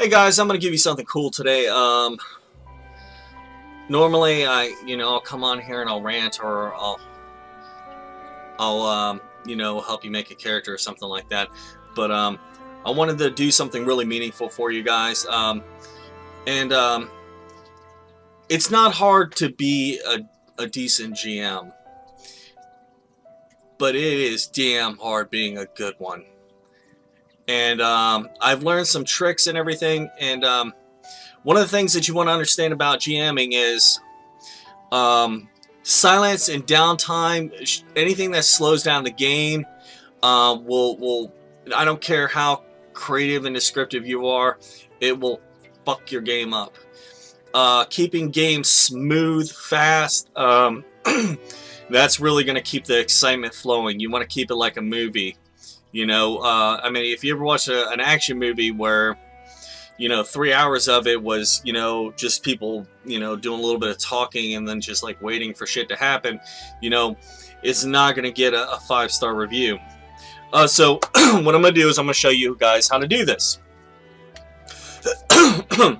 Hey guys, I'm gonna give you something cool today. Normally I'll come on here and I'll rant, or I'll help you make a character or something like that. But I wanted to do something really meaningful for you guys. It's not hard to be a decent GM, but it is damn hard being a good one. And I've learned some tricks and everything, and one of the things that you want to understand about GMing is silence and downtime. Anything that slows down the game will I don't care how creative and descriptive you are, it will fuck your game up. Keeping games smooth, fast, that's really going to keep the excitement flowing. You want to keep it like a movie. I mean, if you ever watch an action movie where, 3 hours of it was, just people, doing a little bit of talking and then just like waiting for shit to happen, it's not going to get a 5-star review. So what I'm going to do is I'm going to show you guys how to do this. This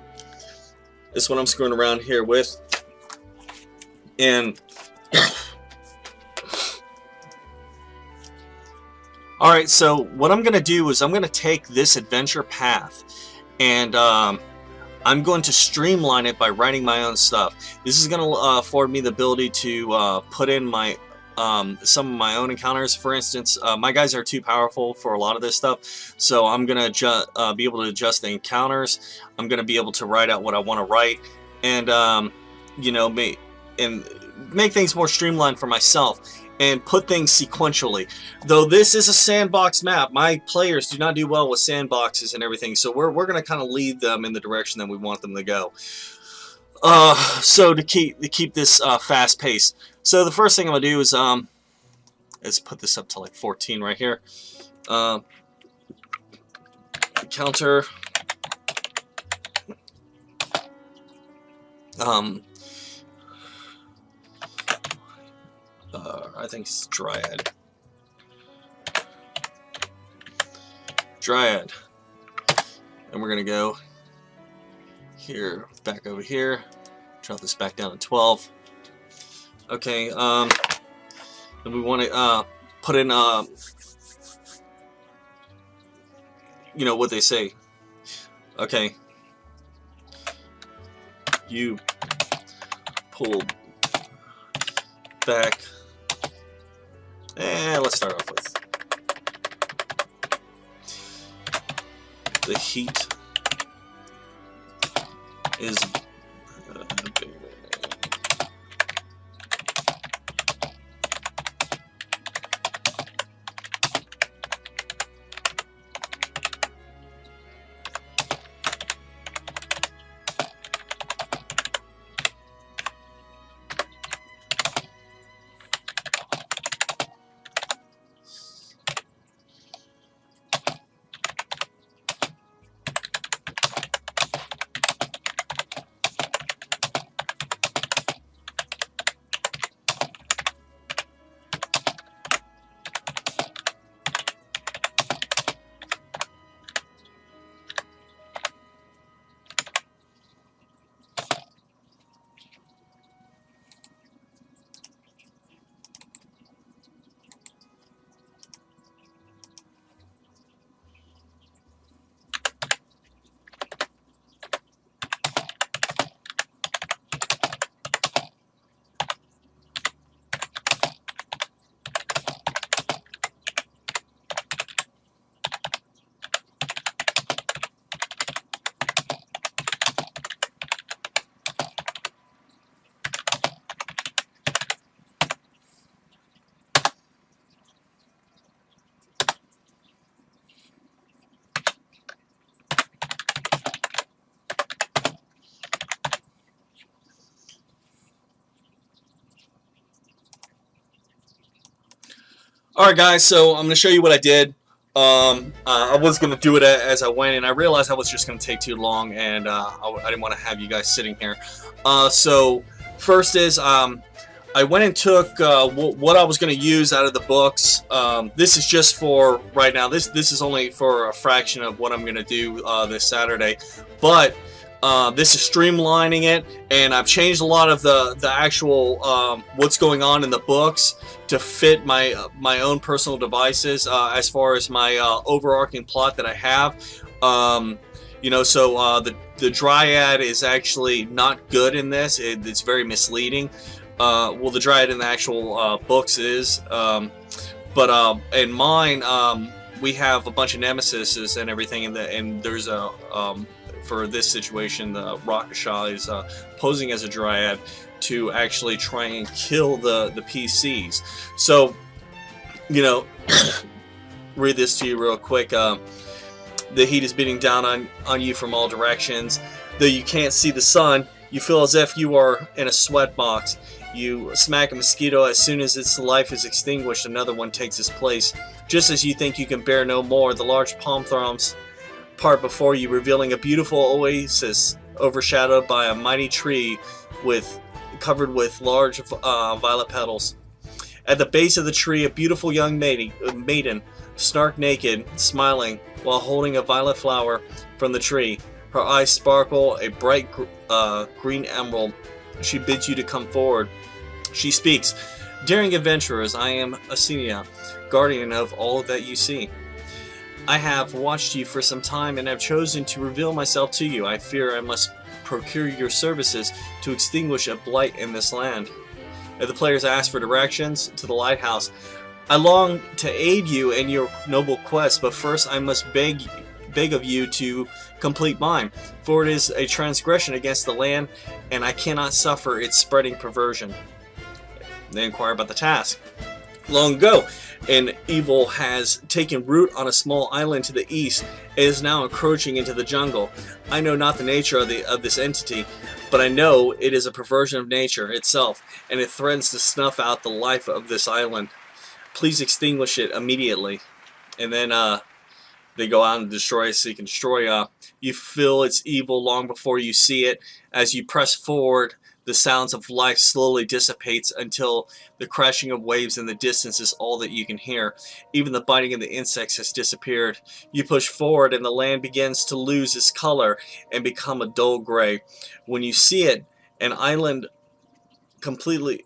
is what I'm screwing around here with. And alright, so what I'm going to do is I'm going to take this adventure path and I'm going to streamline it by writing my own stuff. This is going to afford me the ability to put in my some of my own encounters. For instance, my guys are too powerful for a lot of this stuff, so I'm going to be able to adjust the encounters. I'm going to be able to write out what I want to write, and make things more streamlined for myself, and put things sequentially. Though this is a sandbox map, my players do not do well with sandboxes and everything, so we're going to kind of lead them in the direction that we want them to go. So to keep this fast pace, so the first thing I'm gonna do is put this up to like 14 right here. Counter. I think it's Dryad. And we're gonna go here, back over here, drop this back down to 12. Okay, then we want to put in, what they say. Okay, you pull back, and let's start off with the heat is Alright guys, so I'm going to show you what I did. I was going to do it as I went, and I realized I was just going to take too long, and I didn't want to have you guys sitting here. So first is I went and took what I was going to use out of the books. This is just for right now. This is only for a fraction of what I'm going to do this Saturday, but this is streamlining it, and I've changed a lot of the actual what's going on in the books to fit my own personal devices as far as my overarching plot that I have. You know, so the Dryad is actually not good in this. It's very misleading. Well, the Dryad in the actual books is, but in mine, we have a bunch of nemesis and everything, and there's a for this situation, the Rakasha is posing as a Dryad to actually try and kill the PCs. So, you know, read this to you real quick. The heat is beating down on you from all directions. Though you can't see the sun, you feel as if you are in a sweat box. You smack a mosquito. As soon as its life is extinguished, another one takes its place. Just as you think you can bear no more, the large palm thorns part before you, revealing a beautiful oasis overshadowed by a mighty tree covered with large violet petals. At the base of the tree, a beautiful young maiden, stark naked, smiling while holding a violet flower from the tree. Her eyes sparkle a bright green emerald. She bids you to come forward. She speaks, "Daring adventurers, I am Asenia, guardian of all that you see. I have watched you for some time and have chosen to reveal myself to you. I fear I must procure your services to extinguish a blight in this land." If the players ask for directions to the lighthouse, "I long to aid you in your noble quest, but first I must beg of you to complete mine, for it is a transgression against the land, and I cannot suffer its spreading perversion." They inquire about the task. "Long ago, an evil has taken root on a small island to the east. It is now encroaching into the jungle. I know not the nature of this entity, but I know it is a perversion of nature itself, and it threatens to snuff out the life of this island. Please extinguish it immediately." And then they go out and destroy it, so you can destroy. You feel its evil long before you see it. As you press forward, the sounds of life slowly dissipates until the crashing of waves in the distance is all that you can hear. Even the biting of the insects has disappeared. You push forward and the land begins to lose its color and become a dull gray. When you see it, an island completely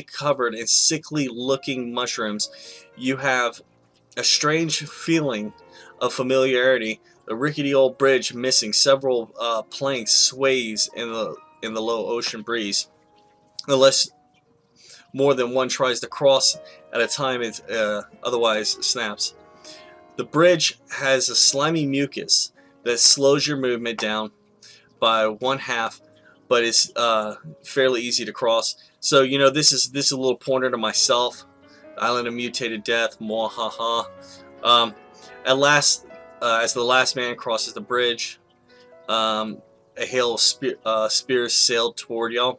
covered in sickly looking mushrooms, you have a strange feeling of familiarity. The rickety old bridge missing several planks sways in the low ocean breeze. Unless more than one tries to cross at a time, it otherwise snaps. The bridge has a slimy mucus that slows your movement down by 1/2, but it's fairly easy to cross. So, you know, this is a little pointer to myself. Island of Mutated Death, mwahaha. At last, as the last man crosses the bridge, a hail of spears sailed toward y'all.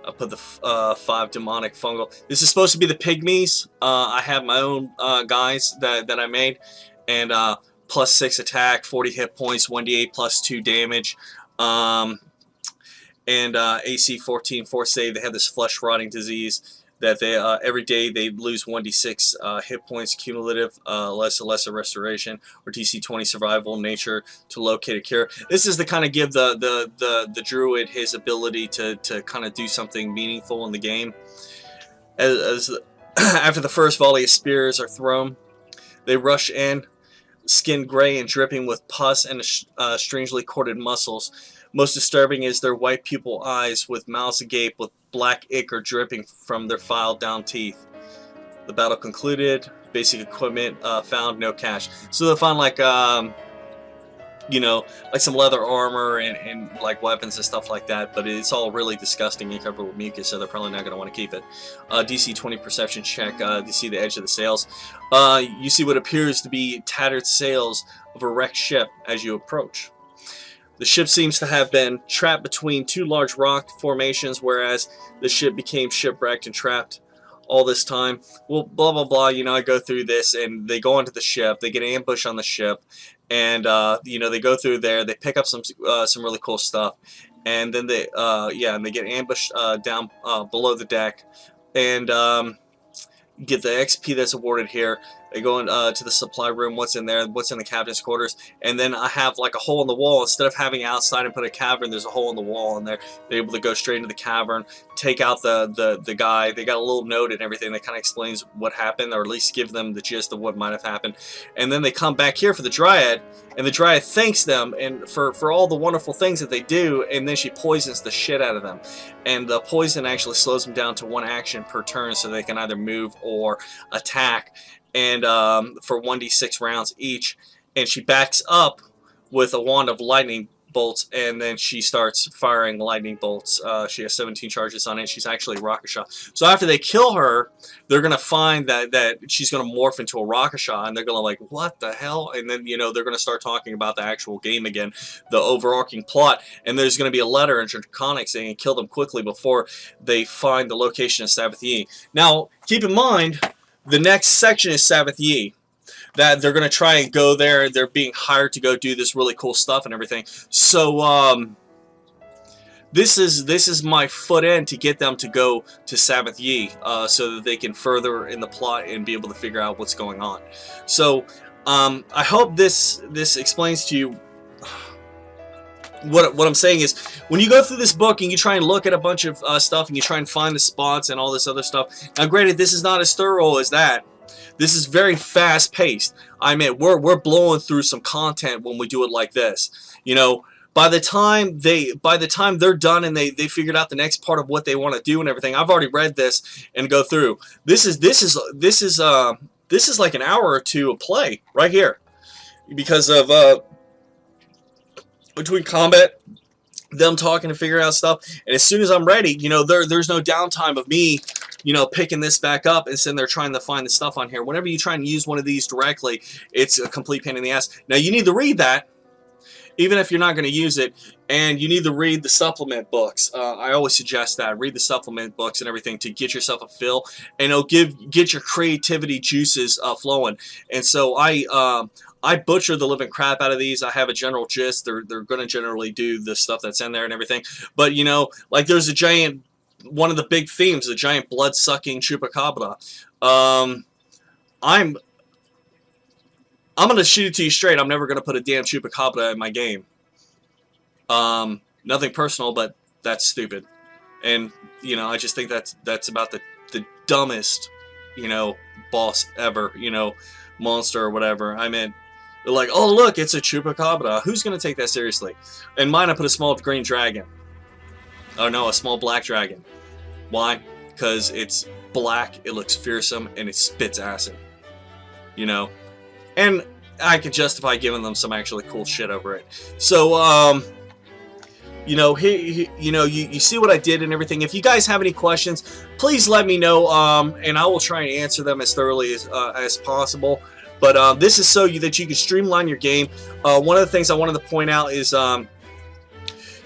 I put the 5 demonic fungal. This is supposed to be the pygmies. I have my own guys that I made, and +6 attack, 40 hit points, 1d8 +2 damage, and AC 14, 4 save. They have this flesh rotting disease that they every day they lose 1d6 hit points cumulative, lesser restoration, or DC 20 survival nature to locate a cure. This is to kind of give the druid his ability to kind of do something meaningful in the game. After the first volley of spears are thrown, they rush in, skin gray and dripping with pus and strangely corded muscles. Most disturbing is their white pupil eyes with mouths agape with black ichor dripping from their filed down teeth. The battle concluded. Basic equipment found, no cash. So they'll find like you know, like some leather armor and like weapons and stuff like that, but it's all really disgusting and covered with mucus, so they're probably not going to want to keep it. DC 20 perception check. You see the edge of the sails. You see what appears to be tattered sails of a wrecked ship as you approach. The ship seems to have been trapped between 2 large rock formations, whereas the ship became shipwrecked and trapped all this time. Well, blah, blah, blah. You know, I go through this, and they go onto the ship. They get an ambush on the ship, and, you know, they go through there. They pick up some really cool stuff. and then they and they get ambushed down below the deck, and get the XP that's awarded here. They go to the supply room, what's in there, what's in the captain's quarters, and then I have like a hole in the wall. Instead of having outside and put a cavern, there's a hole in the wall, and they're able to go straight into the cavern, take out the guy. They got a little note and everything that kind of explains what happened, or at least give them the gist of what might have happened. And then they come back here for the Dryad, and the Dryad thanks them and for all the wonderful things that they do, and then she poisons the shit out of them. And the poison actually slows them down to 1 action per turn, so they can either move or attack, and for 1d6 rounds each. And she backs up with a wand of lightning bolts, and then she starts firing lightning bolts. She has 17 charges on it. She's actually a rocket shot. So after they kill her, they're gonna find that she's gonna morph into a rocket shot, and they're gonna like, what the hell? And then, you know, they're gonna start talking about the actual game again, the overarching plot, and there's gonna be a letter in Draconic saying kill them quickly before they find the location of Sabbath Ye. Now keep in mind, the next section is Sabbath Ye. That they're going to try and go there. They're being hired to go do this really cool stuff and everything. So this is my foot in to get them to go to Sabbath Ye, so that they can further in the plot and be able to figure out what's going on. So I hope this explains to you what I'm saying is, when you go through this book and you try and look at a bunch of stuff and you try and find the spots and all this other stuff. Now granted, this is not as thorough as that. This is very fast paced. I mean, we're blowing through some content when we do it like this. You know, by the time they're done and they figured out the next part of what they want to do and everything, I've already read this and go through. This is like an hour or two of play right here, because of between combat, them talking to figure out stuff, and as soon as I'm ready, you know, there's no downtime of me, you know, picking this back up and sitting there trying to find the stuff on here. Whenever you try and use one of these directly, it's a complete pain in the ass. Now you need to read that, even if you're not going to use it, and you need to read the supplement books. I always suggest that. Read the supplement books and everything to get yourself a feel, and it'll get your creativity juices flowing. And so I butcher the living crap out of these. I have a general gist. They're going to generally do the stuff that's in there and everything. But, you know, like there's a giant, one of the big themes, the giant blood-sucking chupacabra. I'm going to shoot it to you straight. I'm never going to put a damn chupacabra in my game. Nothing personal, but that's stupid. And, you know, I just think that's about the dumbest, you know, boss ever, you know, monster or whatever. I mean, they're like, oh, look, it's a chupacabra. Who's going to take that seriously? In mine, I put a small green dragon. Oh, no, a small black dragon. Why? Because it's black, it looks fearsome, and it spits acid. You know? And I could justify giving them some actually cool shit over it. So, you know, you see what I did and everything. If you guys have any questions, please let me know, and I will try and answer them as thoroughly as possible. But this is so that you can streamline your game. One of the things I wanted to point out is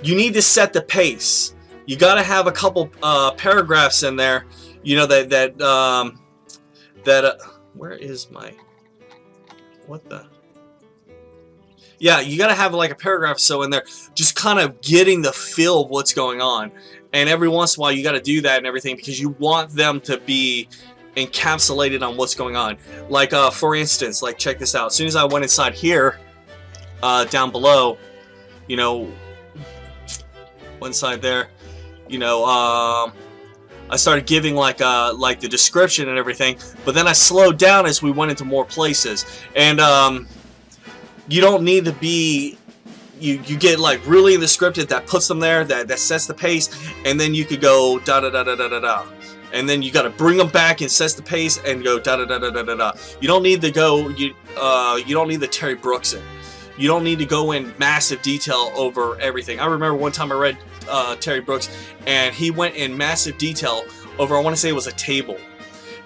you need to set the pace. You got to have a couple paragraphs in there, you know, where is my, what the, yeah, you got to have like a paragraph or so in there, just kind of getting the feel of what's going on. And every once in a while you got to do that and everything, because you want them to be encapsulated on what's going on. Like for instance, like check this out. As soon as I went inside here, down below, you know, one side there, you know, I started giving like the description and everything, but then I slowed down as we went into more places. And you don't need to be, you get like really in the scripted that puts them there, that sets the pace, and then you could go da da da da da da da, and then you got to bring them back and sets the pace and go da da da da da da da. You don't need to go, you don't need the Terry Brooks it. You don't need to go in massive detail over everything. I remember one time I read Terry Brooks, and he went in massive detail over, I want to say it was a table.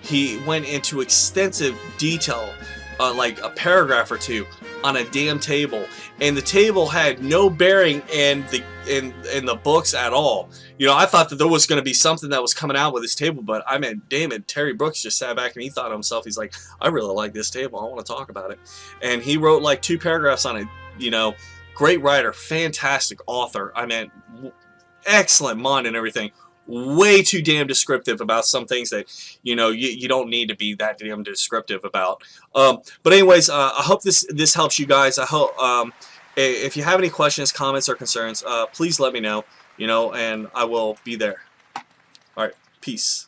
He went into extensive detail, like a paragraph or two, on a damn table, and the table had no bearing in the books at all. You know, I thought that there was going to be something that was coming out with this table, but I mean, damn it, Terry Brooks just sat back and he thought to himself, he's like, I really like this table, I want to talk about it. And he wrote like 2 paragraphs on it. You know, great writer, fantastic author. I mean, excellent mind and everything. Way too damn descriptive about some things that you don't need to be that damn descriptive about. But anyways, I hope this helps you guys. I hope if you have any questions, comments, or concerns, please let me know. And I will be there. All right, peace.